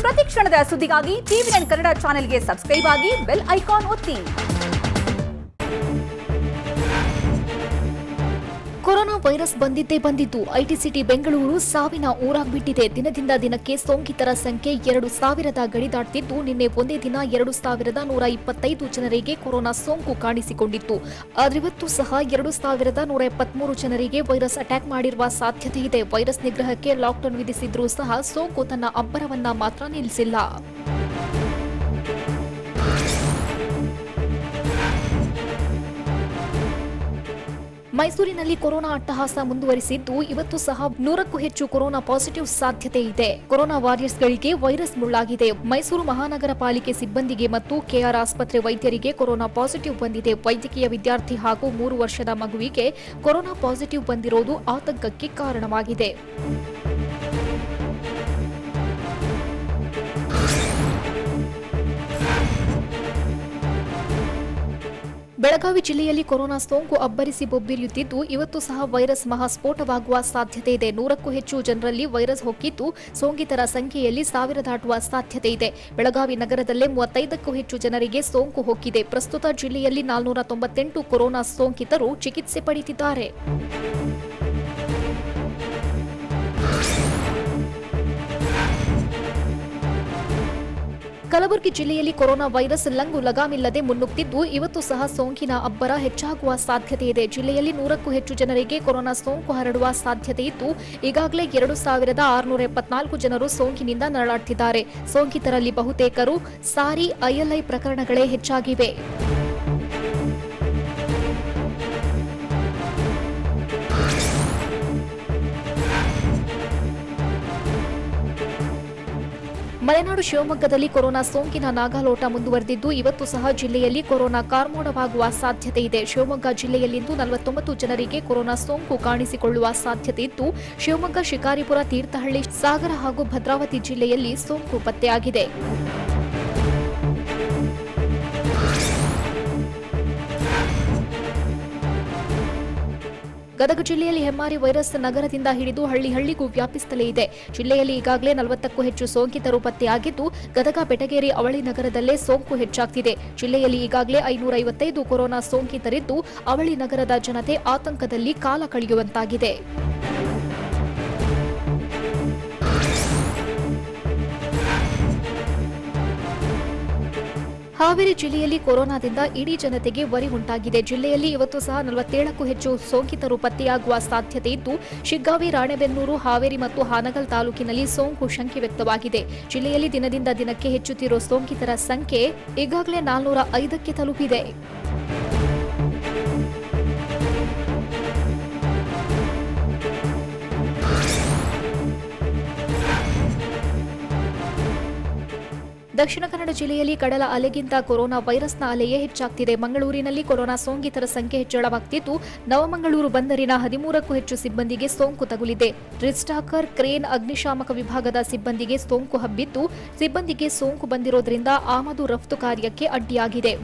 ಪ್ರತಿ ಕ್ಷಣದ ಸುದ್ದಿಗಾಗಿ ಟಿವಿ9 ಕನ್ನಡ ಚಾನೆಲ್ಗೆ ಸಬ್ಸ್ಕ್ರೈಬ್ ಆಗಿ ಬೆಲ್ ಐಕಾನ್ ಒತ್ತಿ. ಕೊರೋನಾ ವೈರಸ್ ಬಂದಿದ್ದು ಐಟಿ ಸಿಟಿ ಬೆಂಗಳೂರು ಸಾವಿನ ಊರಾಗ್ಬಿಟ್ಟಿದೆ. ದಿನದಿಂದ ದಿನಕ್ಕೆ ಸೋಂಕಿತರ ಸಂಖ್ಯೆ 2000 ಗಡಿ ದಾಟ್ತಿದ್ದು ನಿನ್ನೆ ಒಂದೇ ದಿನ 2125 ಜನರಿಗೆ ಕೊರೋನಾ ಸೋಂಕು ಕಾಣಿಸಿಕೊಂಡಿತ್ತು. ಆದರೆ ಇವತ್ತು ಸಹ 2173 ಜನರಿಗೆ ವೈರಸ್ ಅಟ್ಯಾಕ್ ಮಾಡಿರುವ ಸಾಧ್ಯತೆ ಇದೆ. ವೈರಸ್ ನಿಗ್ರಹಕ್ಕೆ ಲಾಕ್ಡೌನ್ ವಿಧಿಸಿದ್ರೂ ಸಹ ಸೋಂಕು ತನ್ನ ಅಬ್ಬರವನ್ನ ಮಾತ್ರ ನಿಲ್ಲಿಸಿಲ್ಲ. ಮೈಸೂರಿನಲ್ಲಿ ಕೊರೋನಾ ಅಟ್ಟಹಾಸ ಮುಂದುವರಿಸಿದ್ದು ಇವತ್ತು ಸಹ 100ಕ್ಕೂ ಹೆಚ್ಚು ಕೊರೋನಾ ಪಾಸಿಟಿವ್ ಸಾಧ್ಯತೆ ಇದೆ. ಕೊರೋನಾ ವಾರಿಯರ್ಸ್ಗಳಿಗೆ ವೈರಸ್ ಮುಳ್ಳಾಗಿದೆ. ಮೈಸೂರು ಮಹಾನಗರ ಪಾಲಿಕೆ ಸಿಬ್ಬಂದಿಗೆ ಮತ್ತು ಕೆಆರ್ ಆಸ್ಪತ್ರೆ ವೈದ್ಯರಿಗೆ ಕೊರೋನಾ ಪಾಸಿಟಿವ್ ಬಂದಿದೆ. ವೈದ್ಯಕೀಯ ವಿದ್ಯಾರ್ಥಿ ಹಾಗೂ 3 ವರ್ಷದ ಮಗುವಿಗೆ ಕೊರೋನಾ ಪಾಸಿಟಿವ್ ಬಂದಿರೋದು ಆತಂಕಕ್ಕೆ ಕಾರಣವಾಗಿದೆ. ಬೆಳಗಾವಿ ಜಿಲ್ಲೆಯಲ್ಲಿ ಕೊರೋನಾ ಸೋಂಕು ಅಬ್ಬರಿಸಿ ಬೊಬ್ಬಿರಿಯುತ್ತಿದ್ದು ಇವತ್ತು ಸಹ ವೈರಸ್ ಮಹಾಸ್ಫೋಟವಾಗುವ ಸಾಧ್ಯತೆ ಇದೆ. 100ಕ್ಕೂ ಹೆಚ್ಚು ಜನರಲ್ಲಿ ವೈರಸ್ ಹೊಕ್ಕಿದ್ದು ಸೋಂಕಿತರ ಸಂಖ್ಯೆಯಲ್ಲಿ 1000 ದಾಟುವ ಸಾಧ್ಯತೆ ಇದೆ. ಬೆಳಗಾವಿ ನಗರದಲ್ಲೇ 35ಕ್ಕೂ ಹೆಚ್ಚು ಜನರಿಗೆ ಸೋಂಕು ಹೊಕ್ಕಿದೆ. ಪ್ರಸ್ತುತ ಜಿಲ್ಲೆಯಲ್ಲಿ 498 ಕೊರೋನಾ ಸೋಂಕಿತರು ಚಿಕಿತ್ಸೆ ಪಡೆಯುತ್ತಿದ್ದಾರೆ. ಕಲಬುರಗಿ ಜಿಲ್ಲೆಯಲ್ಲಿ ಕೊರೋನಾ ವೈರಸ್ ಲಂಗು ಲಗಾಮಿಲ್ಲದೆ ಮುನ್ನುಗ್ತಿದ್ದು ಇವತ್ತು ಸಹ ಸೋಂಕಿನ ಅಬ್ಬರ ಹೆಚ್ಚಾಗುವ ಸಾಧ್ಯತೆ ಇದೆ. ಜಿಲ್ಲೆಯಲ್ಲಿ 100ಕ್ಕೂ ಹೆಚ್ಚು ಜನರಿಗೆ ಕೊರೋನಾ ಸೋಂಕು ಹರಡುವ ಸಾಧ್ಯತೆ ಇದ್ದು ಈಗಾಗಲೇ 2674 ಜನರು ಸೋಂಕಿನಿಂದ ನರಳಾಡ್ತಿದ್ದಾರೆ. ಸೋಂಕಿತರಲ್ಲಿ ಬಹುತೇಕರು ಸಾರಿ ಐಎಲ್ಐ ಪ್ರಕರಣಗಳೇ ಹೆಚ್ಚಾಗಿವೆ. ಮಲೆನಾಡು ಶಿವಮೊಗ್ಗದಲ್ಲಿ ಕೊರೋನಾ ಸೋಂಕಿನ ನಾಗಾಲೋಟ ಮುಂದುವರೆದಿದ್ದು ಇವತ್ತು ಸಹ ಜಿಲ್ಲೆಯಲ್ಲಿ ಕೊರೋನಾ ಕಾರ್ಮೋಡವಾಗುವ ಸಾಧ್ಯತೆ ಇದೆ. ಶಿವಮೊಗ್ಗ ಜಿಲ್ಲೆಯಲ್ಲಿಂದು 49 ಜನರಿಗೆ ಕೊರೋನಾ ಸೋಂಕು ಕಾಣಿಸಿಕೊಳ್ಳುವ ಸಾಧ್ಯತೆ ಇದ್ದು ಶಿವಮೊಗ್ಗ, ಶಿಕಾರಿಪುರ, ತೀರ್ಥಹಳ್ಳಿ, ಸಾಗರ ಹಾಗೂ ಭದ್ರಾವತಿ ಜಿಲ್ಲೆಯಲ್ಲಿ ಸೋಂಕು ಪತ್ತೆಯಾಗಿದೆ. ಗದಗ ಜಿಲ್ಲೆಯಲ್ಲಿ ಹೆಮ್ಮಾರಿ ವೈರಸ್ ನಗರದಿಂದ ಹಿಡಿದು ಹಳ್ಳಿಗೂ ವ್ಯಾಪಿಸುತ್ತಲೇ ಇದೆ. ಜಿಲ್ಲೆಯಲ್ಲಿ ಈಗಾಗಲೇ 40ಕ್ಕೂ ಹೆಚ್ಚು ಸೋಂಕಿತರು ಪತ್ತೆಯಾಗಿದ್ದು ಗದಗ, ಬೆಟಗೇರಿ, ಅವಳಿ ನಗರದಲ್ಲೇ ಸೋಂಕು ಹೆಚ್ಚಾಗ್ತಿದೆ. ಜಿಲ್ಲೆಯಲ್ಲಿ ಈಗಾಗಲೇ 555 ಕೊರೋನಾ ಸೋಂಕಿತರಿದ್ದು ಅವಳಿ ನಗರದ ಜನತೆ ಆತಂಕದಲ್ಲಿ ಕಾಲ ಕಳೆಯುವಂತಾಗಿದೆ. ಹಾವೇರಿ ಜಿಲ್ಲೆಯಲ್ಲಿ ಕೊರೋನಾದಿಂದ ಇಡೀ ಜನತೆಗೆ ವರಿ ಉಂಟಾಗಿದೆ. ಜಿಲ್ಲೆಯಲ್ಲಿ ಇವತ್ತು ಸಹ 47ಕ್ಕೂ ಹೆಚ್ಚು ಸೋಂಕಿತರು ಪತ್ತೆಯಾಗುವ ಸಾಧ್ಯತೆ ಇದ್ದು ಶಿಗ್ಗಾವಿ, ರಾಣೆಬೆನ್ನೂರು, ಹಾವೇರಿ ಮತ್ತು ಹಾನಗಲ್ ತಾಲೂಕಿನಲ್ಲಿ ಸೋಂಕು ಶಂಕೆ ವ್ಯಕ್ತವಾಗಿದೆ. ಜಿಲ್ಲೆಯಲ್ಲಿ ದಿನದಿಂದ ದಿನಕ್ಕೆ ಹೆಚ್ಚುತ್ತಿರುವ ಸೋಂಕಿತರ ಸಂಖ್ಯೆ ಈಗಾಗಲೇ 405ಕ್ಕೆ ತಲುಪಿದೆ. ದಕ್ಷಿಣ ಕನ್ನಡ ಜಿಲ್ಲೆಯಲ್ಲಿ ಕಡಲ ಅಲೆಗಿಂತ ಕೊರೋನಾ ವೈರಸ್ನ ಅಲೆಯೇ ಹೆಚ್ಚಾಗ್ತಿದೆ. ಮಂಗಳೂರಿನಲ್ಲಿ ಕೊರೋನಾ ಸೋಂಕಿತರ ಸಂಖ್ಯೆ ಹೆಚ್ಚಳವಾಗುತ್ತಿದ್ದು ನವಮಂಗಳೂರು ಬಂದರಿನ 13ಕ್ಕೂ ಹೆಚ್ಚು ಸಿಬ್ಬಂದಿಗೆ ಸೋಂಕು ತಗುಲಿದೆ. ರಿಸ್ಟಾಕರ್, ಕ್ರೇನ್, ಅಗ್ನಿಶಾಮಕ ವಿಭಾಗದ ಸಿಬ್ಬಂದಿಗೆ ಸೋಂಕು ಹಬ್ಬಿದ್ದು ಸಿಬ್ಬಂದಿಗೆ ಸೋಂಕು ಬಂದಿರೋದ್ರಿಂದ ಆಮದು ರಫ್ತು ಕಾರ್ಯಕ್ಕೆ ಅಡ್ಡಿಯಾಗಿದೆ.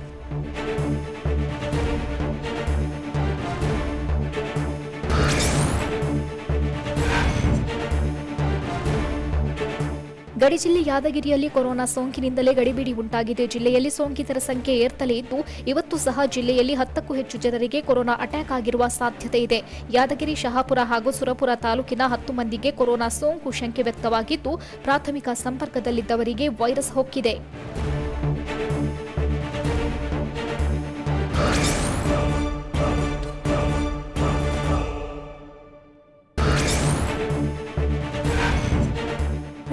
ಗಡಿ ಜಿಲ್ಲೆ ಯಾದಗಿರಿಯಲ್ಲಿ ಕೊರೋನಾ ಸೋಂಕಿನಿಂದಲೇ ಗಡಿಬಿಡಿ ಉಂಟಾಗಿದೆ. ಜಿಲ್ಲೆಯಲ್ಲಿ ಸೋಂಕಿತರ ಸಂಖ್ಯೆ ಏರ್ತಲೇ ಇದ್ದು ಇವತ್ತು ಸಹ ಜಿಲ್ಲೆಯಲ್ಲಿ 10ಕ್ಕೂ ಹೆಚ್ಚು ಜನರಿಗೆ ಕೊರೋನಾ ಅಟ್ಯಾಕ್ ಆಗಿರುವ ಸಾಧ್ಯತೆ ಇದೆ. ಯಾದಗಿರಿ, ಶಹಾಪುರ ಹಾಗೂ ಸುರಪುರ ತಾಲೂಕಿನ 10 ಮಂದಿಗೆ ಕೊರೋನಾ ಸೋಂಕು ಶಂಕೆ ವ್ಯಕ್ತವಾಗಿದ್ದು ಪ್ರಾಥಮಿಕ ಸಂಪರ್ಕದಲ್ಲಿದ್ದವರಿಗೆ ವೈರಸ್ ಹೊಕ್ಕಿದೆ.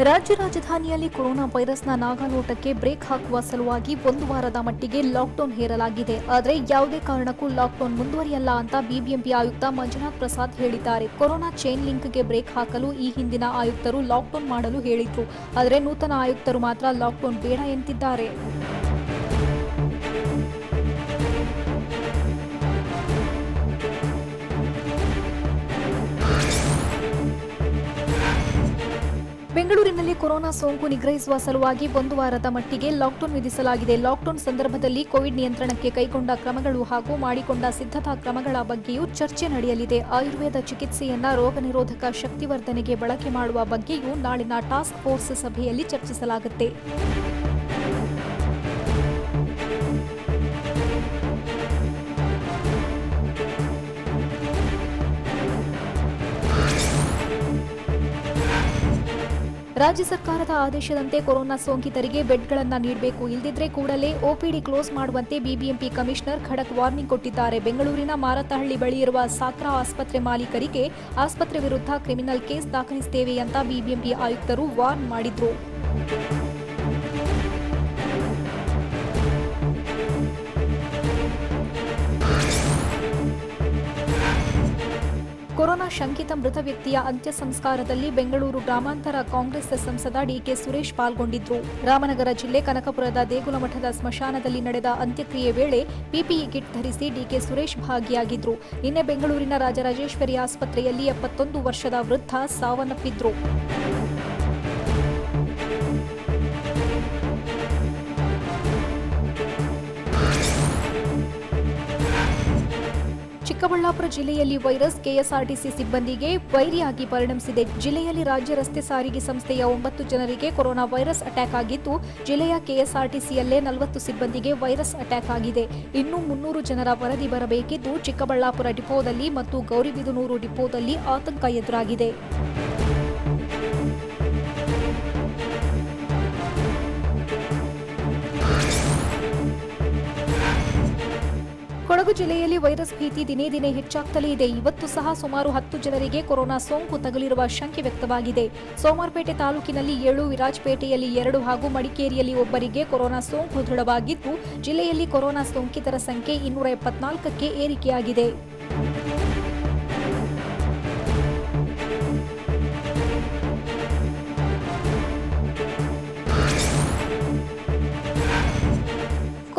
ರಾಜ್ಯ ರಾಜಧಾನಿಯಲ್ಲಿ ಕೊರೋನಾ ವೈರಸ್ನ ನಾಗಾಲೋಟಕ್ಕೆ ಬ್ರೇಕ್ ಹಾಕುವ ಸಲುವಾಗಿ 1 ವಾರದ ಮಟ್ಟಿಗೆ ಲಾಕ್ಡೌನ್ ಹೇರಲಾಗಿದೆ. ಆದರೆ ಯಾವುದೇ ಕಾರಣಕ್ಕೂ ಲಾಕ್ಡೌನ್ ಮುಂದುವರಿಯಲ್ಲ ಅಂತ ಬಿಬಿಎಂಪಿ ಆಯುಕ್ತ ಮಂಜುನಾಥ್ ಪ್ರಸಾದ್ ಹೇಳಿದ್ದಾರೆ. ಕೊರೋನಾ ಚೈನ್ ಲಿಂಕ್ಗೆ ಬ್ರೇಕ್ ಹಾಕಲು ಈ ಹಿಂದಿನ ಆಯುಕ್ತರು ಲಾಕ್ಡೌನ್ ಮಾಡಲು ಹೇಳಿದ್ರು. ಆದರೆ ನೂತನ ಆಯುಕ್ತರು ಮಾತ್ರ ಲಾಕ್ಡೌನ್ ಬೇಡ ಎಂದಿದ್ದಾರೆ. ಬೆಂಗಳೂರಿನಲ್ಲಿ ಕೊರೋನಾ ಸೋಂಕು ನಿಗ್ರಹಿಸುವ ಸಲುವಾಗಿ ಒಂದು ವಾರದ ಮಟ್ಟಿಗೆ ಲಾಕ್ಡೌನ್ ವಿಧಿಸಲಾಗಿದೆ. ಲಾಕ್ಡೌನ್ ಸಂದರ್ಭದಲ್ಲಿ ಕೋವಿಡ್ ನಿಯಂತ್ರಣಕ್ಕೆ ಕೈಗೊಂಡ ಕ್ರಮಗಳು ಹಾಗೂ ಮಾಡಿಕೊಂಡ ಸಿದ್ಧತಾ ಕ್ರಮಗಳ ಬಗ್ಗೆಯೂ ಚರ್ಚೆ ನಡೆಯಲಿದೆ. ಆಯುರ್ವೇದ ಚಿಕಿತ್ಸೆಯನ್ನ ರೋಗ ನಿರೋಧಕ ಶಕ್ತಿವರ್ಧನೆಗೆ ಬಳಕೆ ಮಾಡುವ ಬಗ್ಗೆಯೂ ನಾಳಿನ ಟಾಸ್ಕ್ ಫೋರ್ಸ್ ಸಭೆಯಲ್ಲಿ ಚರ್ಚಿಸಲಾಗುತ್ತೆ. ರಾಜ್ಯ ಸರ್ಕಾರದ ಆದೇಶದಂತೆ ಕೊರೋನಾ ಸೋಂಕಿತರಿಗೆ ಬೆಡ್ಗಳನ್ನು ನೀಡಬೇಕು, ಇಲ್ಲದಿದ್ದರೆ ಕೂಡಲೇ ಒಪಿಡಿ ಕ್ಲೋಸ್ ಮಾಡುವಂತೆ ಬಿಬಿಎಂಪಿ ಕಮಿಷನರ್ ಖಡಕ್ ವಾರ್ನಿಂಗ್ ಕೊಟ್ಟಿದ್ದಾರೆ. ಬೆಂಗಳೂರಿನ ಮಾರತಹಳ್ಳಿ ಬಳಿ ಇರುವ ಸಾಕ್ರಾ ಆಸ್ಪತ್ರೆ ಮಾಲೀಕರಿಗೆ ಆಸ್ಪತ್ರೆ ವಿರುದ್ಧ ಕ್ರಿಮಿನಲ್ ಕೇಸ್ ದಾಖಲಿಸುತ್ತೇವೆ ಅಂತ ಬಿಬಿಎಂಪಿ ಆಯುಕ್ತರು ವಾರ್ನ್ ಮಾಡಿದ್ರು. ಕೊರೋನಾ ಶಂಕಿತ ಮೃತ ವ್ಯಕ್ತಿಯ ಅಂತ್ಯ ಸಂಸ್ಕಾರದಲ್ಲಿ ಬೆಂಗಳೂರು ಗ್ರಾಮಾಂತರ ಕಾಂಗ್ರೆಸ್ ಸಂಸದ ಡಿಕೆ ಸುರೇಶ್ ಪಾಲ್ಗೊಂಡಿದ್ರು. ರಾಮನಗರ ಜಿಲ್ಲೆ ಕನಕಪುರದ ದೇಗುಲಮಠದ ಸ್ಮಶಾನದಲ್ಲಿ ನಡೆದ ಅಂತ್ಯಕ್ರಿಯೆ ವೇಳೆ ಪಿಪಿಇ ಕಿಟ್ ಧರಿಸಿ ಡಿಕೆ ಸುರೇಶ್ ಭಾಗಿಯಾಗಿದ್ರು. ನಿನ್ನೆ ಬೆಂಗಳೂರಿನ ರಾಜರಾಜೇಶ್ವರಿ ಆಸ್ಪತ್ರೆಯಲ್ಲಿ 71 ವರ್ಷದ ವೃದ್ಧ ಸಾವನ್ನಪ್ಪಿದ್ರು. ಚಿಕ್ಕಬಳ್ಳಾಪುರ ಜಿಲ್ಲೆಯಲ್ಲಿ ವೈರಸ್ ಕೆಎಸ್ಆರ್ಟಿಸಿ ಸಿಬ್ಬಂದಿಗೆ ವೈರಿಯಾಗಿ ಪರಿಣಮಿಸಿದೆ. ಜಿಲ್ಲೆಯಲ್ಲಿ ರಾಜ್ಯ ರಸ್ತೆ ಸಾರಿಗೆ ಸಂಸ್ಥೆಯ 9 ಜನರಿಗೆ ಕೊರೋನಾ ವೈರಸ್ ಅಟ್ಯಾಕ್ ಆಗಿದ್ದು, ಜಿಲ್ಲೆಯ ಕೆಎಸ್ಆರ್ಟಿಸಿಯಲ್ಲೇ 40 ಸಿಬ್ಬಂದಿಗೆ ವೈರಸ್ ಅಟ್ಯಾಕ್ ಆಗಿದೆ. ಇನ್ನೂ 300 ಜನರ ವರದಿ ಬರಬೇಕಿದ್ದು, ಚಿಕ್ಕಬಳ್ಳಾಪುರ ಡಿಪೋದಲ್ಲಿ ಮತ್ತು ಗೌರಿಬಿದನೂರು ಡಿಪೋದಲ್ಲಿ ಆತಂಕ ಎದುರಾಗಿದೆ. ಕೊಡಗು ಜಿಲ್ಲೆಯಲ್ಲಿ ವೈರಸ್ ಭೀತಿ ದಿನೇ ದಿನೇ ಹೆಚ್ಚಾಗ್ತಲೇ ಇದೆ. ಇವತ್ತು ಸಹ ಸುಮಾರು 10 ಜನರಿಗೆ ಕೊರೋನಾ ಸೋಂಕು ತಗುಲಿರುವ ಶಂಕೆ ವ್ಯಕ್ತವಾಗಿದೆ. ಸೋಮವಾರಪೇಟೆ ತಾಲೂಕಿನಲ್ಲಿ 7, ವಿರಾಜಪೇಟೆಯಲ್ಲಿ 2 ಹಾಗೂ ಮಡಿಕೇರಿಯಲ್ಲಿ ಒಬ್ಬರಿಗೆ ಕೊರೋನಾ ಸೋಂಕು ದೃಢವಾಗಿದ್ದು, ಜಿಲ್ಲೆಯಲ್ಲಿ ಕೊರೋನಾ ಸೋಂಕಿತರ ಸಂಖ್ಯೆ 274ಕ್ಕೆ ಏರಿಕೆಯಾಗಿದೆ.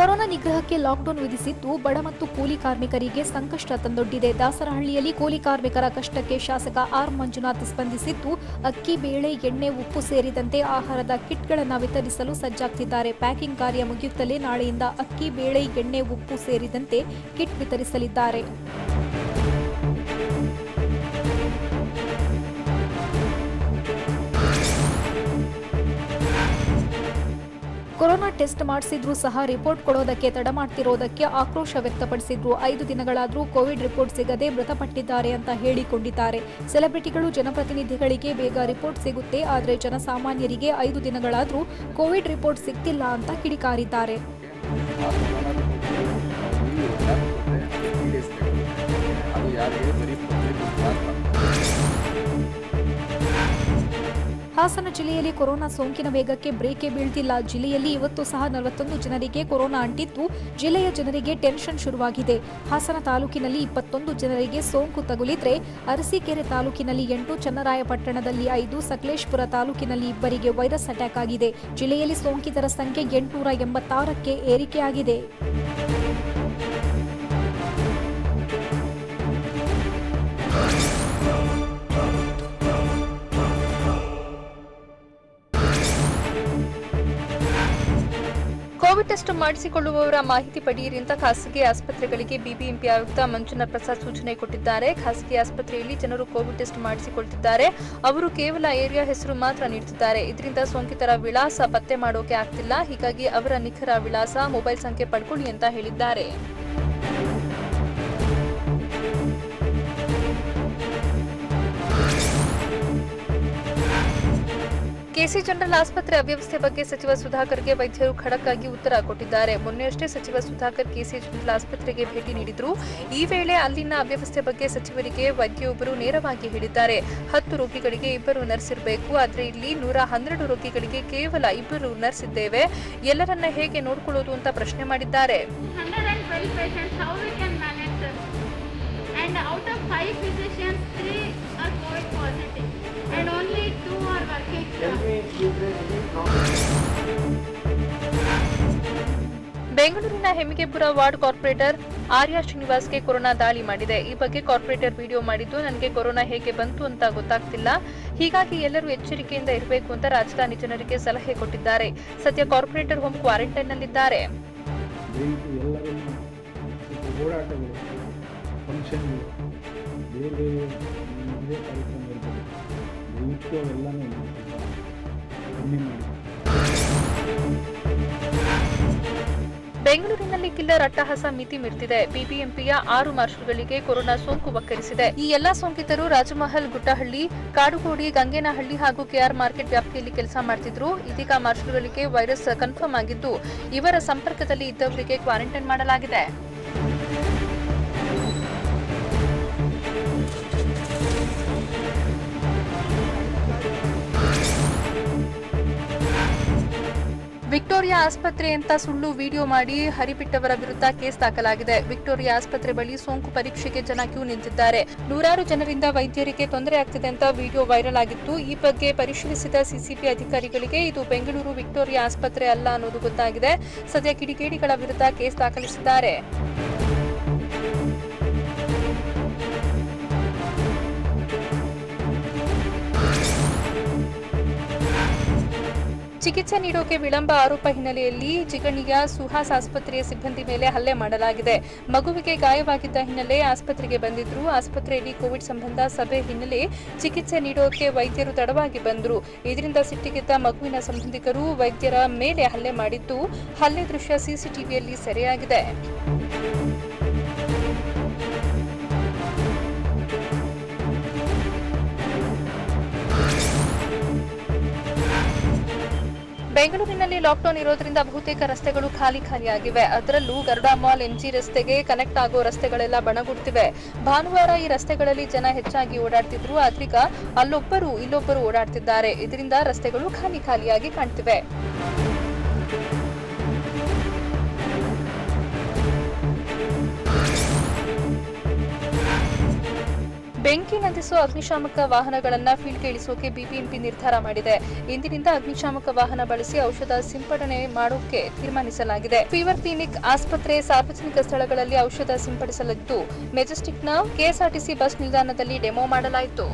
ಕೊರೋನಾ ನಿಗ್ರಹಕ್ಕೆ ಲಾಕ್ಡೌನ್ ವಿಧಿಸಿದ್ದು ಬಡ ಮತ್ತು ಕೂಲಿ ಕಾರ್ಮಿಕರಿಗೆ ಸಂಕಷ್ಟ ತಂದೊಡ್ಡಿದೆ. ದಾಸರಹಳ್ಳಿಯಲ್ಲಿ ಕೂಲಿ ಕಾರ್ಮಿಕರ ಕಷ್ಟಕ್ಕೆ ಶಾಸಕ ಆರ್ ಮಂಜುನಾಥ್ ಸ್ಪಂದಿಸಿದ್ದು, ಅಕ್ಕಿ, ಬೇಳೆ, ಎಣ್ಣೆ, ಉಪ್ಪು ಸೇರಿದಂತೆ ಆಹಾರದ ಕಿಟ್ಗಳನ್ನು ವಿತರಿಸಲು ಸಜ್ಜಾಗ್ತಿದ್ದಾರೆ. ಪ್ಯಾಕಿಂಗ್ ಕಾರ್ಯ ಮುಗಿಯುತ್ತಲೇ ನಾಳೆಯಿಂದ ಅಕ್ಕಿ, ಬೇಳೆ, ಎಣ್ಣೆ, ಉಪ್ಪು ಸೇರಿದಂತೆ ಕಿಟ್ ವಿತರಿಸಲಿದ್ದಾರೆ. ಕೊರೋನಾ ಟೆಸ್ಟ್ ಮಾಡಿಸಿದ್ರೂ ಸಹ ರಿಪೋರ್ಟ್ ಕೊಡೋದಕ್ಕೆ ತಡ ಮಾಡ್ತಿರೋದಕ್ಕೆ ಆಕ್ರೋಶ ವ್ಯಕ್ತಪಡಿಸಿದ್ರು. 5 ದಿನಗಳಾದರೂ ಕೋವಿಡ್ ರಿಪೋರ್ಟ್ ಸಿಗದೆ ಮೃತಪಟ್ಟಿದ್ದಾರೆ ಅಂತ ಹೇಳಿಕೊಂಡಿದ್ದಾರೆ. ಸೆಲೆಬ್ರಿಟಿಗಳು, ಜನಪ್ರತಿನಿಧಿಗಳಿಗೆ ಬೇಗ ರಿಪೋರ್ಟ್ ಸಿಗುತ್ತೆ, ಆದರೆ ಜನಸಾಮಾನ್ಯರಿಗೆ 5 ದಿನಗಳಾದರೂ ಕೋವಿಡ್ ರಿಪೋರ್ಟ್ ಸಿಗ್ತಿಲ್ಲ ಅಂತ ಕಿಡಿಕಾರಿದ್ದಾರೆ. ಹಾಸನ ಜಿಲ್ಲೆಯಲ್ಲಿ ಕೊರೋನಾ ಸೋಂಕಿನ ವೇಗಕ್ಕೆ ಬ್ರೇಕೇ ಬೀಳ್ತಿಲ್ಲ. ಜಿಲ್ಲೆಯಲ್ಲಿ ಇವತ್ತು ಸಹ 41 ಜನರಿಗೆ ಕೊರೋನಾ ಅಂಟಿದ್ದು, ಜಿಲ್ಲೆಯ ಜನರಿಗೆ ಟೆನ್ಷನ್ ಶುರುವಾಗಿದೆ. ಹಾಸನ ತಾಲೂಕಿನಲ್ಲಿ 21 ಜನರಿಗೆ ಸೋಂಕು ತಗುಲಿದ್ರೆ, ಅರಸೀಕೆರೆ ತಾಲೂಕಿನಲ್ಲಿ 8, ಚನ್ನರಾಯಪಟ್ಟಣದಲ್ಲಿ 5, ಸಕಲೇಶಪುರ ತಾಲೂಕಿನಲ್ಲಿ 2 ವೈರಸ್ ಅಟ್ಯಾಕ್ ಆಗಿದೆ. ಜಿಲ್ಲೆಯಲ್ಲಿ ಸೋಂಕಿತರ ಸಂಖ್ಯೆ 886ಕ್ಕೆ ಏರಿಕೆಯಾಗಿದೆ. ಕೋವಿಡ್ ಟೆಸ್ಟ್ ಮಾಡಿಸಿಕೊಳ್ಳುವವರ ಮಾಹಿತಿ ಪಡೆಯಿರಿ ಅಂತ ಖಾಸಗಿ ಆಸ್ಪತ್ರೆಗಳಿಗೆ ಬಿಬಿಎಂಪಿ ಆಯುಕ್ತ ಮಂಜುನಾಥ್ ಪ್ರಸಾದ್ ಸೂಚನೆ ಕೊಟ್ಟಿದ್ದಾರೆ. ಖಾಸಗಿ ಆಸ್ಪತ್ರೆಯಲ್ಲಿ ಜನರು ಕೋವಿಡ್ ಟೆಸ್ಟ್ ಮಾಡಿಸಿಕೊಳ್ತಿದ್ದಾರೆ. ಅವರು ಕೇವಲ ಏರಿಯಾ ಹೆಸರು ಮಾತ್ರ ನೀಡುತ್ತಿದ್ದಾರೆ. ಇದರಿಂದ ಸೋಂಕಿತರ ವಿಳಾಸ ಪತ್ತೆ ಮಾಡೋಕೆ ಆಗ್ತಿಲ್ಲ. ಹೀಗಾಗಿ ಅವರ ನಿಖರ ವಿಳಾಸ, ಮೊಬೈಲ್ ಸಂಖ್ಯೆ ಪಡ್ಕೊಳ್ಳಿ ಅಂತ ಹೇಳಿದ್ದಾರೆ. ಕೆಸಿ ಜನರಲ್ ಆಸ್ಪತ್ರೆ ಅವ್ಯವಸ್ಥೆ ಬಗ್ಗೆ ಸಚಿವ ಸುಧಾಕರ್ಗೆ ವೈದ್ಯರು ಖಡಕ್ ಆಗಿ ಉತ್ತರ ಕೊಟ್ಟಿದ್ದಾರೆ. ಮೊನ್ನೆಯಷ್ಟೇ ಸಚಿವ ಸುಧಾಕರ್ ಕೆಸಿ ಜನರಲ್ ಆಸ್ಪತ್ರೆಗೆ ಭೇಟಿ ನೀಡಿದ್ರು. ಈ ವೇಳೆ ಅಲ್ಲಿನ ಅವ್ಯವಸ್ಥೆ ಬಗ್ಗೆ ಸಚಿವರಿಗೆ ವೈದ್ಯೊಬ್ಬರು ನೇರವಾಗಿ ಹೇಳಿದ್ದಾರೆ. 10 ರೋಗಿಗಳಿಗೆ 2 ನರ್ಸ್ ಇರಬೇಕು, ಆದ್ರೆ ಇಲ್ಲಿ 112 ರೋಗಿಗಳಿಗೆ ಕೇವಲ 2 ನರ್ಸ್ ಇದ್ದೇವೆ. ಎಲ್ಲರನ್ನ ಹೇಗೆ ನೋಡ್ಕೊಳ್ಳೋದು ಅಂತ ಪ್ರಶ್ನೆ ಮಾಡಿದ್ದಾರೆ. And only 2 are working. ಬೆಂಗಳೂರಿನ ಹೆಮ್ಮಿಗೆಪುರ ವಾರ್ಡ್ ಕಾರ್ಪೊರೇಟರ್ ಆರ್ಯ ಶ್ರೀನಿವಾಸ್ಗೆ ಕೊರೋನಾ ದಾಳಿ ಮಾಡಿದೆ. ಈ ಬಗ್ಗೆ ಕಾರ್ಪೊರೇಟರ್ ವಿಡಿಯೋ ಮಾಡಿದ್ದು, ನನಗೆ ಕೊರೋನಾ ಹೇಗೆ ಬಂತು ಅಂತ ಗೊತ್ತಾಗ್ತಿಲ್ಲ, ಹೀಗಾಗಿ ಎಲ್ಲರೂ ಎಚ್ಚರಿಕೆಯಿಂದ ಇರಬೇಕು ಅಂತ ರಾಜಧಾನಿ ಜನರಿಗೆ ಸಲಹೆ ಕೊಟ್ಟಿದ್ದಾರೆ. ಸದ್ಯ ಕಾರ್ಪೊರೇಟರ್ ಹೋಮ್ ಕ್ವಾರಂಟೈನ್ನಲ್ಲಿದ್ದಾರೆ. ಬೆಂಗಳೂರಿನಲ್ಲಿ ಕಿಲ್ಲರ್ ಅಟ್ಟಹಾಸ ಮಿತಿ ಮೀರ್ತಿದೆ. ಬಿಬಿಎಂಪಿಯ 6 ಮಾರ್ಷಲ್ಗಳಿಗೆ ಕೊರೋನಾ ಸೋಂಕು ವಕ್ಕರಿಸಿದೆ. ಈ ಎಲ್ಲಾ ಸೋಂಕಿತರು ರಾಜಮಹಲ್, ಗುಟ್ಟಹಳ್ಳಿ, ಕಾಡುಗೋಡಿ, ಗಂಗೇನಹಳ್ಳಿ ಹಾಗೂ ಕೆಆರ್ ಮಾರ್ಕೆಟ್ ವ್ಯಾಪ್ತಿಯಲ್ಲಿ ಕೆಲಸ ಮಾಡ್ತಿದ್ರು. ಇದೀಗ ಮಾರ್ಷಲ್ಗಳಿಗೆ ವೈರಸ್ ಕನ್ಫರ್ಮ್ ಆಗಿದ್ದು, ಇವರ ಸಂಪರ್ಕದಲ್ಲಿ ಇದ್ದವರಿಗೆ ಕ್ವಾರಂಟೈನ್ ಮಾಡಲಾಗಿದೆ. ವಿಕ್ಟೋರಿಯಾ ಆಸ್ಪತ್ರೆ ಅಂತ ಸುಳ್ಳು ವಿಡಿಯೋ ಮಾಡಿ ಹರಿಬಿಟ್ಟವರ ವಿರುದ್ಧ ಕೇಸ್ ದಾಖಲಾಗಿದೆ. ವಿಕ್ಟೋರಿಯಾ ಆಸ್ಪತ್ರೆ ಬಳಿ ಸೋಂಕು ಪರೀಕ್ಷೆಗೆ ಜನ ಕ್ಯೂ ನಿಂತಿದ್ದಾರೆ. ನೂರಾರು ಜನರಿಂದ ವೈದ್ಯರಿಗೆ ತೊಂದರೆ ಆಗ್ತಿದೆ ಅಂತ ವಿಡಿಯೋ ವೈರಲ್ ಆಗಿತ್ತು. ಈ ಬಗ್ಗೆ ಪರಿಶೀಲಿಸಿದ ಸಿಸಿಬಿ ಅಧಿಕಾರಿಗಳಿಗೆ ಇದು ಬೆಂಗಳೂರು ವಿಕ್ಟೋರಿಯಾ ಆಸ್ಪತ್ರೆ ಅಲ್ಲ ಅನ್ನೋದು ಗೊತ್ತಾಗಿದೆ. ಸದ್ಯ ಕಿಡಿಗೇಡಿಗಳ ವಿರುದ್ಧ ಕೇಸ್ ದಾಖಲಿಸಿದ್ದಾರೆ. ಚಿಕಿತ್ಸೆ ನೀಡೋಕೆ ವಿಳಂಬ ಆರೋಪ ಹಿನ್ನೆಲೆಯಲ್ಲಿ ಜಿಗಣಿಯ ಸುಹಾಸ್ ಆಸ್ಪತ್ರೆಯ ಸಿಬ್ಬಂದಿ ಮೇಲೆ ಹಲ್ಲೆ ಮಾಡಲಾಗಿದೆ. ಮಗುವಿಗೆ ಗಾಯವಾಗಿದ್ದ ಹಿನ್ನೆಲೆ ಆಸ್ಪತ್ರೆಗೆ ಬಂದಿದ್ರು. ಆಸ್ಪತ್ರೆಯಲ್ಲಿ ಕೋವಿಡ್ ಸಂಬಂಧ ಸಭೆ ಹಿನ್ನೆಲೆ ಚಿಕಿತ್ಸೆ ನೀಡೋಕೆ ವೈದ್ಯರು ತಡವಾಗಿ ಬಂದ್ರು. ಇದರಿಂದ ಸಿಟ್ಟಿಗೆದ್ದ ಮಗುವಿನ ಸಂಬಂಧಿಕರು ವೈದ್ಯರ ಮೇಲೆ ಹಲ್ಲೆ ಮಾಡಿದ್ದು, ಹಲ್ಲೆ ದೃಶ್ಯ ಸಿಸಿಟಿವಿಯಲ್ಲಿ ಸೆರೆಯಾಗಿದೆ. ಬೆಂಗಳೂರಿನಲ್ಲಿ ಲಾಕ್ಡೌನ್ ಇರೋದ್ರಿಂದ ಬಹುತೇಕ ರಸ್ತೆಗಳು ಖಾಲಿಯಾಗಿವೆ. ಅದರಲ್ಲೂ ಗರುಡ ಮಾಲ್, ಎಂಜಿ ರಸ್ತೆಗೆ ಕನೆಕ್ಟ್ ಆಗೋ ರಸ್ತೆಗಳೆಲ್ಲ ಬಣಗುಡ್ತಿವೆ. ಭಾನುವಾರ ಈ ರಸ್ತೆಗಳಲ್ಲಿ ಜನ ಹೆಚ್ಚಾಗಿ ಓಡಾಡ್ತಿದ್ರು. ಆದ್ರೀಗ ಅಲ್ಲೊಬ್ಬರು ಇಲ್ಲೊಬ್ಬರು ಓಡಾಡ್ತಿದ್ದಾರೆ. ಇದರಿಂದ ರಸ್ತೆಗಳು ಖಾಲಿಯಾಗಿ ಕಾಣ್ತಿವೆ. ಬೆಂಕಿ ನಂದಿಸುವ ಅಗ್ನಿಶಾಮಕ ವಾಹನಗಳನ್ನು ಫೀಲ್ಡ್ಗೆ ಇಳಿಸೋಕೆ ಬಿಬಿಎಂಪಿ ನಿರ್ಧಾರ ಮಾಡಿದೆ. ಇಂದಿನಿಂದ ಅಗ್ನಿಶಾಮಕ ವಾಹನ ಬಳಸಿ ಔಷಧ ಸಿಂಪಡಣೆ ಮಾಡೋಕೆ ತೀರ್ಮಾನಿಸಲಾಗಿದೆ. ಫೀವರ್ ಕ್ಲಿನಿಕ್, ಆಸ್ಪತ್ರೆ, ಸಾರ್ವಜನಿಕ ಸ್ಥಳಗಳಲ್ಲಿ ಔಷಧ ಸಿಂಪಡಿಸಲಿದ್ದು, ಮೆಜೆಸ್ಟಿಕ್ನ ಕೆಎಸ್ಆರ್ಟಿಸಿ ಬಸ್ ನಿಲ್ದಾಣದಲ್ಲಿ ಡೆಮೋ ಮಾಡಲಾಯಿತು.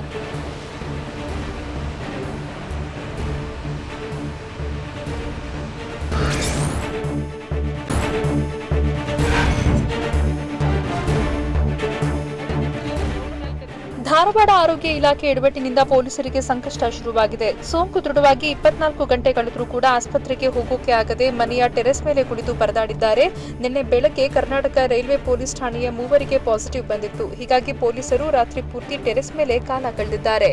ಧಾರವಾಡ ಆರೋಗ್ಯ ಇಲಾಖೆ ಎಡವಟ್ಟಿನಿಂದ ಪೊಲೀಸರಿಗೆ ಸಂಕಷ್ಟ ಶುರುವಾಗಿದೆ. ಸೋಂಕು ದೃಢವಾಗಿ 24 ಗಂಟೆ ಕಳೆದರೂ ಕೂಡ ಆಸ್ಪತ್ರೆಗೆ ಹೋಗೋಕೆ ಆಗದೆ ಮನೆಯ ಟೆರೆಸ್ ಮೇಲೆ ಕುಳಿತು ಪರದಾಡಿದ್ದಾರೆ. ನಿನ್ನೆ ಬೆಳಗ್ಗೆ ಕರ್ನಾಟಕ ರೈಲ್ವೆ ಪೊಲೀಸ್ ಠಾಣೆಯ 3 ಪಾಸಿಟಿವ್ ಬಂದಿತ್ತು. ಹೀಗಾಗಿ ಪೊಲೀಸರು ರಾತ್ರಿ ಪೂರ್ತಿ ಟೆರೆಸ್ ಮೇಲೆ ಕಾಲ ಕಳೆದಿದ್ದಾರೆ.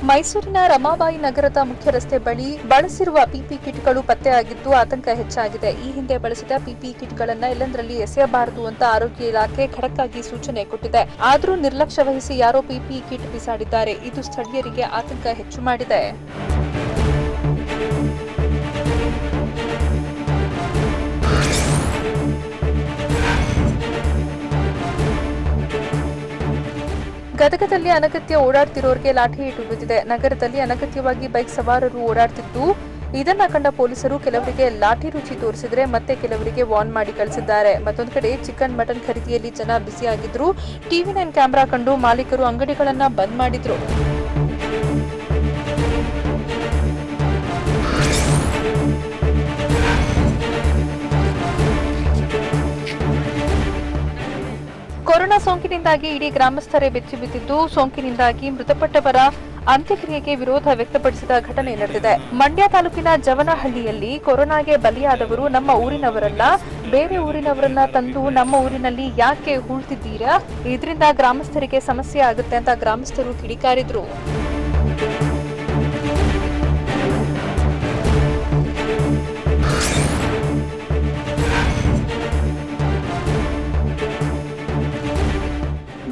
ಮೈಸೂರಿನ ರಮಾಬಾಯಿ ನಗರದ ಮುಖ್ಯ ರಸ್ತೆ ಬಳಿ ಬಳಸಿರುವ ಪಿಪಿ ಕಿಟ್ಗಳು ಪತ್ತೆಯಾಗಿದ್ದು ಆತಂಕ ಹೆಚ್ಚಾಗಿದೆ. ಈ ಹಿಂದೆ ಬಳಸಿದ ಪಿಪಿ ಕಿಟ್ಗಳನ್ನು ಎಲ್ಲೆಂದರಲ್ಲಿ ಎಸೆಯಬಾರದು ಅಂತ ಆರೋಗ್ಯ ಇಲಾಖೆ ಖಡಕ್ ಆಗಿ ಸೂಚನೆ ಕೊಟ್ಟಿದೆ. ಆದರೂ ನಿರ್ಲಕ್ಷ್ಯ ವಹಿಸಿ ಯಾರೋ ಪಿಪಿ ಕಿಟ್ ಬಿಸಾಡಿದ್ದಾರೆ. ಇದು ಸ್ಥಳೀಯರಿಗೆ ಆತಂಕ ಹೆಚ್ಚು ಮಾಡಿದೆ. ಗದಗದಲ್ಲಿ ಅನಗತ್ಯ ಓಡಾಡ್ತಿರೋರಿಗೆ ಲಾಠಿ ಏಟು ಬಿದ್ದಿದೆ. ನಗರದಲ್ಲಿ ಅನಗತ್ಯವಾಗಿ ಬೈಕ್ ಸವಾರರು ಓಡಾಡ್ತಿದ್ದು, ಇದನ್ನ ಕಂಡ ಪೊಲೀಸರು ಕೆಲವರಿಗೆ ಲಾಠಿ ರುಚಿ ತೋರಿಸಿದ್ರೆ ಮತ್ತೆ ಕೆಲವರಿಗೆ ವಾರ್ನ್ ಮಾಡಿ ಕಳಿಸಿದ್ದಾರೆ. ಮತ್ತೊಂದು ಕಡೆ ಚಿಕನ್ ಮಟನ್ ಖರೀದಿಯಲ್ಲಿ ಜನ ಬ್ಯುಸಿಯಾಗಿದ್ರು. ಟಿವಿ9 ಕ್ಯಾಮೆರಾ ಕಂಡು ಮಾಲೀಕರು ಅಂಗಡಿಗಳನ್ನ ಬಂದ್ ಮಾಡಿದ್ರು. ಕೊರೋನಾ ಸೋಂಕಿನಿಂದಾಗಿ ಇಡೀ ಗ್ರಾಮಸ್ಥರೇ ಬೆಚ್ಚಿ ಬಿದ್ದಿದ್ದು, ಸೋಂಕಿನಿಂದಾಗಿ ಮೃತಪಟ್ಟವರ ಅಂತ್ಯಕ್ರಿಯೆಗೆ ವಿರೋಧ ವ್ಯಕ್ತಪಡಿಸಿದ ಘಟನೆ ನಡೆದಿದೆ. ಮಂಡ್ಯ ತಾಲೂಕಿನ ಜವನಹಳ್ಳಿಯಲ್ಲಿ ಕೊರೋನಾಗೆ ಬಲಿಯಾದವರು ನಮ್ಮ ಊರಿನವರಲ್ಲ, ಬೇರೆ ಊರಿನವರನ್ನ ತಂದು ನಮ್ಮ ಊರಿನಲ್ಲಿ ಯಾಕೆ ಹೂಳ್ತಿದ್ದೀರಾ? ಇದರಿಂದ ಗ್ರಾಮಸ್ಥರಿಗೆ ಸಮಸ್ಯೆ ಆಗುತ್ತೆ ಅಂತ ಗ್ರಾಮಸ್ಥರು ಕಿಡಿಕಾರಿದ್ರು.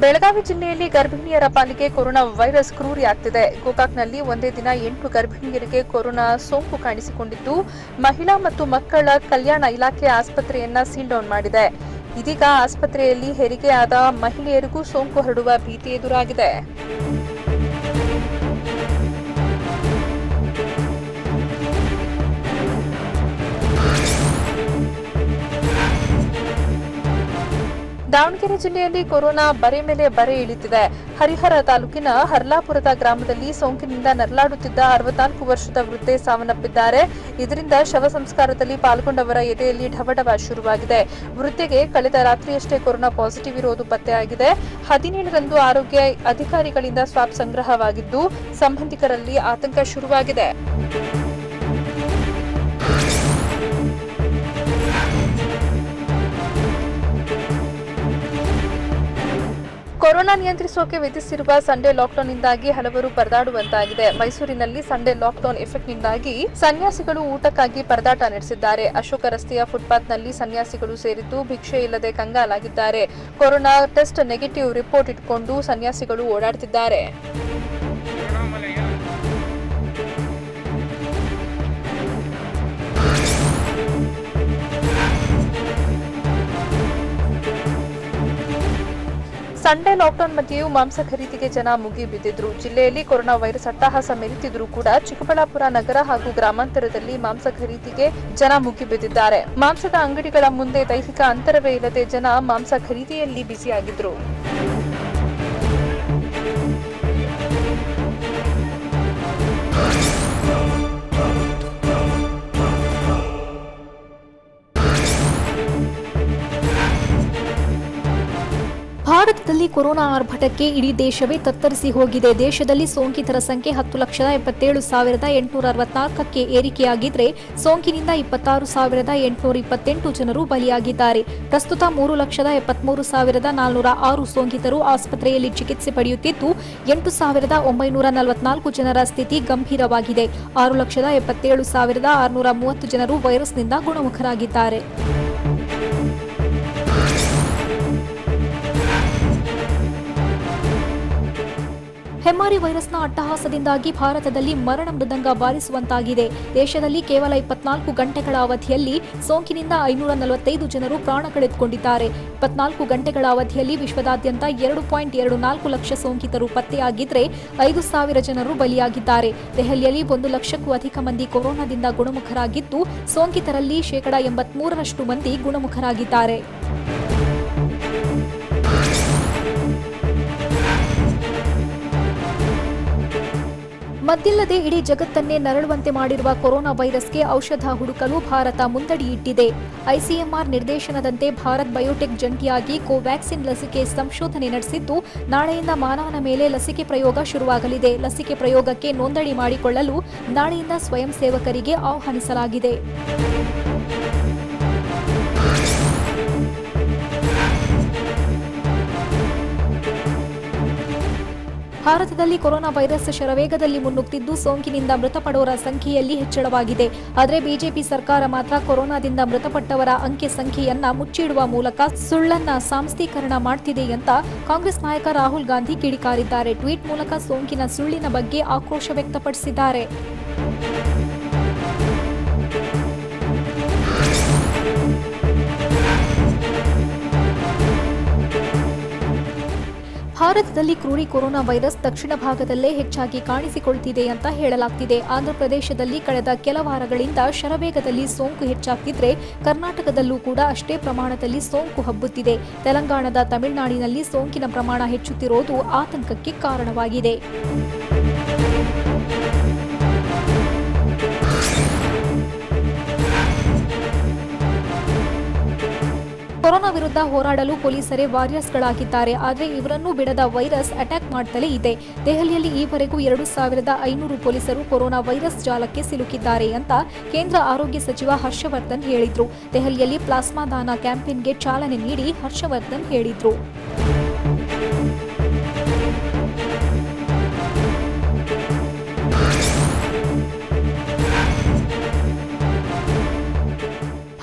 ಬೆಳಗಾವಿ ಜಿಲ್ಲೆಯಲ್ಲಿ ಗರ್ಭಿಣಿಯರ ಪಾಲಿಗೆ ಕೊರೋನಾ ವೈರಸ್ ಕ್ರೂರಿಯಾಗ್ತಿದೆ. ಗೋಕಾಕ್ನಲ್ಲಿ ಒಂದೇ ದಿನ 8 ಗರ್ಭಿಣಿಯರಿಗೆ ಕೊರೋನಾ ಸೋಂಕು ಕಾಣಿಸಿಕೊಂಡಿದ್ದು, ಮಹಿಳಾ ಮತ್ತು ಮಕ್ಕಳ ಕಲ್ಯಾಣ ಇಲಾಖೆ ಆಸ್ಪತ್ರೆಯನ್ನ ಸೀಲ್ ಡೌನ್ ಮಾಡಿದೆ. ಇದೀಗ ಆಸ್ಪತ್ರೆಯಲ್ಲಿ ಹೆರಿಗೆಯಾದ ಮಹಿಳೆಯರಿಗೂ ಸೋಂಕು ಹರಡುವ ಭೀತಿ ಎದುರಾಗಿದೆ. ದಾವಣಗೆರೆ ಜಿಲ್ಲೆಯಲ್ಲಿ ಕೊರೋನಾ ಬರೆ ಮೇಲೆ ಬರೆ ಇಳಿತಿದೆ. ಹರಿಹರ ತಾಲೂಕಿನ ಹರ್ಲಾಪುರದ ಗ್ರಾಮದಲ್ಲಿ ಸೋಂಕಿನಿಂದ ನರಳಾಡುತ್ತಿದ್ದ 64 ವರ್ಷದ ವೃದ್ಧೆ ಸಾವನ್ನಪ್ಪಿದ್ದಾರೆ. ಇದರಿಂದ ಶವ ಸಂಸ್ಕಾರದಲ್ಲಿ ಪಾಲ್ಗೊಂಡವರ ಎದೆಯಲ್ಲಿ ಢವಢವ ಶುರುವಾಗಿದೆ. ವೃದ್ಧೆಗೆ ಕಳೆದ ರಾತ್ರಿಯಷ್ಟೇ ಕೊರೋನಾ ಪಾಸಿಟಿವ್ ಇರುವುದು ಪತ್ತೆಯಾಗಿದೆ. 17ರಂದು ಆರೋಗ್ಯ ಅಧಿಕಾರಿಗಳಿಂದ ಸ್ವಾಬ್ ಸಂಗ್ರಹವಾಗಿದ್ದು ಸಂಬಂಧಿಕರಲ್ಲಿ ಆತಂಕ ಶುರುವಾಗಿದೆ. ಕೊರೋನಾ ನಿಯಂತ್ರಿಸೋಕೆ ವಿಧಿಸಿರುವ ಸಂಡೇ ಲಾಕ್ಡೌನ್ನಿಂದಾಗಿ ಹಲವರು ಪರದಾಡುವಂತಾಗಿದೆ. ಮೈಸೂರಿನಲ್ಲಿ ಸಂಡೇ ಲಾಕ್ಡೌನ್ ಎಫೆಕ್ಟ್ನಿಂದಾಗಿ ಸನ್ಯಾಸಿಗಳು ಊಟಕ್ಕಾಗಿ ಪರದಾಟ ನಡೆಸಿದ್ದಾರೆ. ಅಶೋಕ ರಸ್ತೆಯ ಫುಟ್ಪಾತ್ನಲ್ಲಿ ಸನ್ಯಾಸಿಗಳು ಸೇರಿದ್ದು ಭಿಕ್ಷೆ ಇಲ್ಲದೆ ಕಂಗಾಲಾಗಿದ್ದಾರೆ. ಕೊರೋನಾ ಟೆಸ್ಟ್ ನೆಗೆಟಿವ್ ರಿಪೋರ್ಟ್ ಇಟ್ಕೊಂಡು ಸನ್ಯಾಸಿಗಳು ಓಡಾಡ್ತಿದ್ದಾರೆ. ಸಂಡೇ ಲಾಕ್ಡೌನ್ ಮಧ್ಯೆಯೂ ಮಾಂಸ ಖರೀದಿಗೆ ಜನ ಮುಗಿ ಬಿದ್ದಿದ್ರು. ಜಿಲ್ಲೆಯಲ್ಲಿ ಕೊರೋನಾ ವೈರಸ್ ಅಟ್ಟಹಾಸ ಮೆರೆತಿದ್ರೂ ಕೂಡ ಚಿಕ್ಕಬಳ್ಳಾಪುರ ನಗರ ಹಾಗೂ ಗ್ರಾಮಾಂತರದಲ್ಲಿ ಮಾಂಸ ಖರೀದಿಗೆ ಜನ ಮುಗಿ ಬಿದ್ದಿದ್ದಾರೆ. ಮಾಂಸದ ಅಂಗಡಿಗಳ ಮುಂದೆ ದೈಹಿಕ ಅಂತರವೇ ಇಲ್ಲದೆ ಜನ ಮಾಂಸ ಖರೀದಿಯಲ್ಲಿ ಬ್ಯುಸಿಯಾಗಿದ್ರು. ಭಾರತದಲ್ಲಿ ಕೊರೋನಾ ಆರ್ಭಟಕ್ಕೆ ಇಡೀ ದೇಶವೇ ತತ್ತರಿಸಿ ಹೋಗಿದೆ. ದೇಶದಲ್ಲಿ ಸೋಂಕಿತರ ಸಂಖ್ಯೆ 10,77,864ಕ್ಕೆ ಏರಿಕೆಯಾಗಿದ್ರೆ ಸೋಂಕಿನಿಂದ 26,828 ಜನರು ಬಲಿಯಾಗಿದ್ದಾರೆ. ಪ್ರಸ್ತುತ 3,73,406 ಸೋಂಕಿತರು ಆಸ್ಪತ್ರೆಯಲ್ಲಿ ಚಿಕಿತ್ಸೆ ಪಡೆಯುತ್ತಿದ್ದು 8,944 ಜನರ ಸ್ಥಿತಿ ಗಂಭೀರವಾಗಿದೆ. 6,77,630 ಜನರು ವೈರಸ್ನಿಂದ ಗುಣಮುಖರಾಗಿದ್ದಾರೆ. ಹೆಮ್ಮಾರಿ ವೈರಸ್ನ ಅಟ್ಟಹಾಸದಿಂದಾಗಿ ಭಾರತದಲ್ಲಿ ಮರಣ ಮೃದಂಗ ಬಾರಿಸುವಂತಾಗಿದೆ. ದೇಶದಲ್ಲಿ ಕೇವಲ 24 ಗಂಟೆಗಳ ಅವಧಿಯಲ್ಲಿ ಸೋಂಕಿನಿಂದ 545 ಜನರು ಪ್ರಾಣ ಕಳೆದುಕೊಂಡಿದ್ದಾರೆ. 24 ಗಂಟೆಗಳ ಅವಧಿಯಲ್ಲಿ ವಿಶ್ವದಾದ್ಯಂತ 2.24 ಲಕ್ಷ ಸೋಂಕಿತರು ಪತ್ತೆಯಾಗಿದ್ರೆ 5,000 ಜನರು ಬಲಿಯಾಗಿದ್ದಾರೆ. ದೆಹಲಿಯಲ್ಲಿ 1 ಲಕ್ಷಕ್ಕೂ ಅಧಿಕ ಮಂದಿ ಕೊರೋನಾದಿಂದ ಗುಣಮುಖರಾಗಿದ್ದು ಸೋಂಕಿತರಲ್ಲಿ 83% ಮಂದಿ ಗುಣಮುಖರಾಗಿದ್ದಾರೆ. ಮದ್ದಿಲ್ಲದೆ ಇಡೀ ಜಗತ್ತನ್ನೇ ನರಳುವಂತೆ ಮಾಡಿರುವ ಕೊರೋನಾ ವೈರಸ್ಗೆ ಔಷಧ ಹುಡುಕಲು ಭಾರತ ಮುಂದಡಿಯಿಟ್ಟಿದೆ. ಐಸಿಎಂಆರ್ ನಿರ್ದೇಶನದಂತೆ ಭಾರತ್ ಬಯೋಟೆಕ್ ಜಂಟಿಯಾಗಿ ಕೋವ್ಯಾಕ್ಸಿನ್ ಲಸಿಕೆ ಸಂಶೋಧನೆ ನಡೆಸಿದ್ದು ನಾಳೆಯಿಂದ ಮಾನವನ ಮೇಲೆ ಲಸಿಕೆ ಪ್ರಯೋಗ ಶುರುವಾಗಲಿದೆ. ಲಸಿಕೆ ಪ್ರಯೋಗಕ್ಕೆ ನೋಂದಣಿ ಮಾಡಿಕೊಳ್ಳಲು ನಾಳೆಯಿಂದ ಸ್ವಯಂ ಸೇವಕರಿಗೆ ಆಹ್ವಾನಿಸಲಾಗಿದೆ. ಭಾರತದಲ್ಲಿ ಕೊರೋನಾ ವೈರಸ್ ಶರವೇಗದಲ್ಲಿ ಮುನ್ನುಗ್ತಿದ್ದು ಸೋಂಕಿನಿಂದ ಮೃತಪಡೋರ ಸಂಖ್ಯೆಯಲ್ಲಿ ಹೆಚ್ಚಳವಾಗಿದೆ. ಆದರೆ ಬಿಜೆಪಿ ಸರ್ಕಾರ ಮಾತ್ರ ಕೊರೋನಾದಿಂದ ಮೃತಪಟ್ಟವರ ಅಂಕೆ ಸಂಖ್ಯೆಯನ್ನ ಮುಚ್ಚಿಡುವ ಮೂಲಕ ಸುಳ್ಳನ್ನ ಸಾಂಸ್ಥೀಕರಣ ಮಾಡ್ತಿದೆ ಅಂತ ಕಾಂಗ್ರೆಸ್ ನಾಯಕ ರಾಹುಲ್ ಗಾಂಧಿ ಕಿಡಿಕಾರಿದ್ದಾರೆ. ಟ್ವೀಟ್ ಮೂಲಕ ಸೋಂಕಿನ ಸುಳ್ಳಿನ ಬಗ್ಗೆ ಆಕ್ರೋಶ ವ್ಯಕ್ತಪಡಿಸಿದ್ದಾರೆ. ಭಾರತದಲ್ಲಿ ಕ್ರೂರಿ ಕೊರೋನಾ ವೈರಸ್ ದಕ್ಷಿಣ ಭಾಗದಲ್ಲೇ ಹೆಚ್ಚಾಗಿ ಕಾಣಿಸಿಕೊಳ್ತಿದೆ ಅಂತ ಹೇಳಲಾಗ್ತಿದೆ. ಆಂಧ್ರಪ್ರದೇಶದಲ್ಲಿ ಕಳೆದ ಕೆಲ ವಾರಗಳಿಂದ ಶರವೇಗದಲ್ಲಿ ಸೋಂಕು ಹೆಚ್ಚಾಗ್ತಿದ್ರೆ ಕರ್ನಾಟಕದಲ್ಲೂ ಕೂಡ ಅಷ್ಟೇ ಪ್ರಮಾಣದಲ್ಲಿ ಸೋಂಕು ಹಬ್ಬುತ್ತಿದೆ. ತೆಲಂಗಾಣದ ತಮಿಳುನಾಡಿನಲ್ಲಿ ಸೋಂಕಿನ ಪ್ರಮಾಣ ಹೆಚ್ಚುತ್ತಿರೋದು ಆತಂಕಕ್ಕೆ ಕಾರಣವಾಗಿದೆ. ಕೊರೋನಾ ವಿರುದ್ಧ ಹೋರಾಡಲು ಪೊಲೀಸರೇ ವಾರಿಯರ್ಸ್ಗಳಾಗಿದ್ದಾರೆ. ಆದರೆ ಇವರನ್ನು ಬಿಡದ ವೈರಸ್ ಅಟ್ಯಾಕ್ ಮಾಡ್ತಲೇ ಇದೆ. ದೆಹಲಿಯಲ್ಲಿ ಈವರೆಗೂ 2,500 ಪೊಲೀಸರು ಕೊರೋನಾ ವೈರಸ್ ಜಾಲಕ್ಕೆ ಸಿಲುಕಿದ್ದಾರೆ ಅಂತ ಕೇಂದ್ರ ಆರೋಗ್ಯ ಸಚಿವ ಹರ್ಷವರ್ಧನ್ ಹೇಳಿದ್ರು. ದೆಹಲಿಯಲ್ಲಿ ಪ್ಲಾಸ್ಮಾ ದಾನ ಕ್ಯಾಂಪೇನ್ಗೆ ಚಾಲನೆ ನೀಡಿ ಹರ್ಷವರ್ಧನ್ ಹೇಳಿದ್ರು.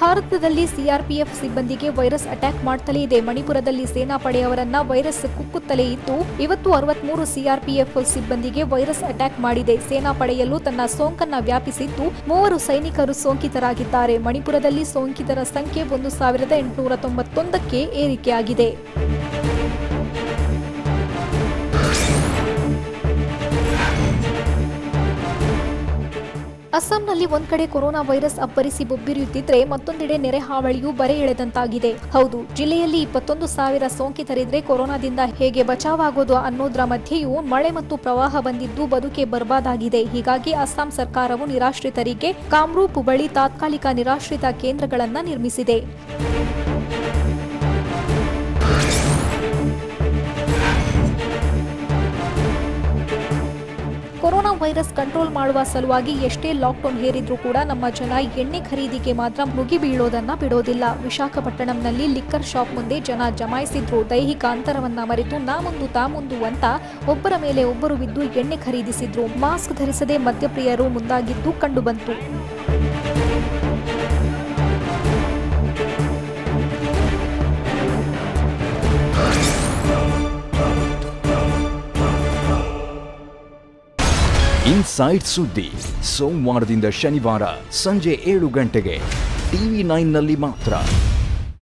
ಭಾರತದಲ್ಲಿ ಸಿಆರ್ಪಿಎಫ್ ಸಿಬ್ಬಂದಿಗೆ ವೈರಸ್ ಅಟ್ಯಾಕ್ ಮಾಡುತ್ತಲೇ ಇದೆ. ಮಣಿಪುರದಲ್ಲಿ ಸೇನಾಪಡೆಯವರನ್ನ ವೈರಸ್ ಕುಕ್ಕುತ್ತಲೇ ಇದ್ದು ಇವತ್ತು 63 ಸಿಆರ್ಪಿಎಫ್ ಸಿಬ್ಬಂದಿಗೆ ವೈರಸ್ ಅಟ್ಯಾಕ್ ಮಾಡಿದೆ. ಸೇನಾಪಡೆಯಲ್ಲೂ ತನ್ನ ಸೋಂಕನ್ನ ವ್ಯಾಪಿಸಿದ್ದು 3 ಸೈನಿಕರು ಸೋಂಕಿತರಾಗಿದ್ದಾರೆ. ಮಣಿಪುರದಲ್ಲಿ ಸೋಂಕಿತರ ಸಂಖ್ಯೆ 1891ಕ್ಕೆ ಏರಿಕೆಯಾಗಿದೆ. ಅಸ್ಸಾಂನಲ್ಲಿ ಒಂದ್ ಕಡೆ ಕೊರೋನಾ ವೈರಸ್ ಅಬ್ಬರಿಸಿ ಬೊಬ್ಬಿರಿಯುತ್ತಿದ್ರೆ ಮತ್ತೊಂದೆಡೆ ನೆರೆ ಹಾವಳಿಯೂ ಬರೆ ಎಳೆದಂತಾಗಿದೆ. ಹೌದು, ಜಿಲ್ಲೆಯಲ್ಲಿ 21,000 ಸೋಂಕಿತರಿದ್ರೆ ಕೊರೋನಾದಿಂದ ಹೇಗೆ ಬಚಾವಾಗೋದು ಅನ್ನೋದ್ರ ಮಧ್ಯೆಯೂ ಮಳೆ ಮತ್ತು ಪ್ರವಾಹ ಬಂದಿದ್ದು ಬದುಕೆ ಬರ್ಬಾದಾಗಿದೆ. ಹೀಗಾಗಿ ಅಸ್ಸಾಂ ಸರ್ಕಾರವು ನಿರಾಶ್ರಿತರಿಗೆ ಕಾಮ್ರೂಪ್ ಬಳಿ ತಾತ್ಕಾಲಿಕ ನಿರಾಶ್ರಿತ ಕೇಂದ್ರಗಳನ್ನು ನಿರ್ಮಿಸಿದೆ. ಕೊರೋನಾ ವೈರಸ್ ಕಂಟ್ರೋಲ್ ಮಾಡುವ ಸಲುವಾಗಿ ಎಷ್ಟೇ ಲಾಕ್ಡೌನ್ ಹೇರಿದ್ರೂ ಕೂಡ ನಮ್ಮ ಜನ ಎಣ್ಣೆ ಖರೀದಿಗೆ ಮಾತ್ರ ಮುಗಿಬೀಳೋದನ್ನ ಬಿಡೋದಿಲ್ಲ. ವಿಶಾಖಪಟ್ಟಣಂನಲ್ಲಿ ಲಿಕ್ಕರ್ ಶಾಪ್ ಮುಂದೆ ಜನ ಜಮಾಯಿಸಿದ್ರು. ದೈಹಿಕ ಅಂತರವನ್ನ ಮರೆತು ನಾ ಮುಂದು ತಾ ಮುಂದು ಅಂತ ಒಬ್ಬರ ಮೇಲೆ ಒಬ್ಬರು ಬಿದ್ದು ಎಣ್ಣೆ ಖರೀದಿಸಿದ್ರು. ಮಾಸ್ಕ್ ಧರಿಸದೆ ಮದ್ಯಪ್ರಿಯರು ಮುಂದಾಗಿದ್ದು ಕಂಡುಬಂತು. ಇನ್ಸೈಡ್ ಸುದ್ದಿ ಸೋಮವಾರದಿಂದ ಶನಿವಾರ ಸಂಜೆ 7 ಗಂಟೆಗೆ TV9 ನಲ್ಲಿ ಮಾತ್ರ.